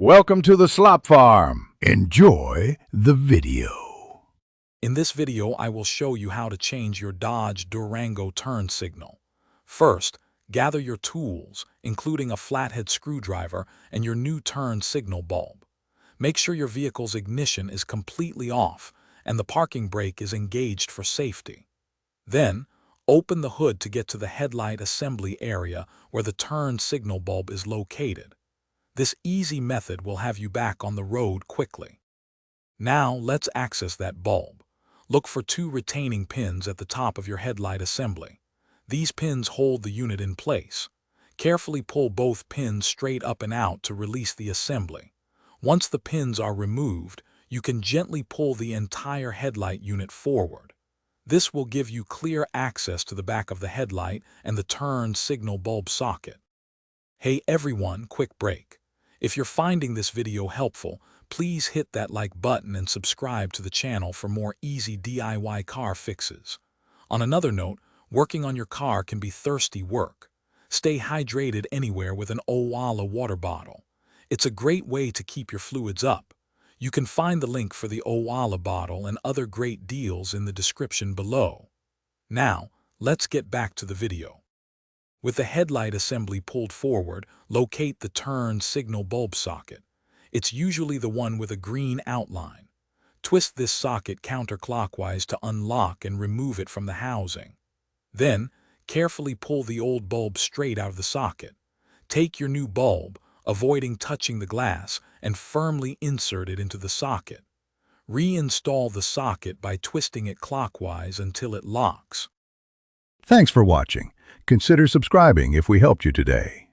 Welcome to the Slop Farm. Enjoy the video. In this video, I will show you how to change your Dodge Durango turn signal. First, gather your tools, including a flathead screwdriver and your new turn signal bulb. Make sure your vehicle's ignition is completely off and the parking brake is engaged for safety. Then, open the hood to get to the headlight assembly area where the turn signal bulb is located. This easy method will have you back on the road quickly. Now let's access that bulb. Look for two retaining pins at the top of your headlight assembly. These pins hold the unit in place. Carefully pull both pins straight up and out to release the assembly. Once the pins are removed, you can gently pull the entire headlight unit forward. This will give you clear access to the back of the headlight and the turn signal bulb socket. Hey everyone, quick break. If you're finding this video helpful, please hit that like button and subscribe to the channel for more easy DIY car fixes. On another note, working on your car can be thirsty work. Stay hydrated anywhere with an Owala water bottle. It's a great way to keep your fluids up. You can find the link for the Owala bottle and other great deals in the description below. Now, let's get back to the video. With the headlight assembly pulled forward, locate the turn signal bulb socket. It's usually the one with a green outline. Twist this socket counterclockwise to unlock and remove it from the housing. Then, carefully pull the old bulb straight out of the socket. Take your new bulb, avoiding touching the glass, and firmly insert it into the socket. Reinstall the socket by twisting it clockwise until it locks. Thanks for watching. Consider subscribing if we helped you today.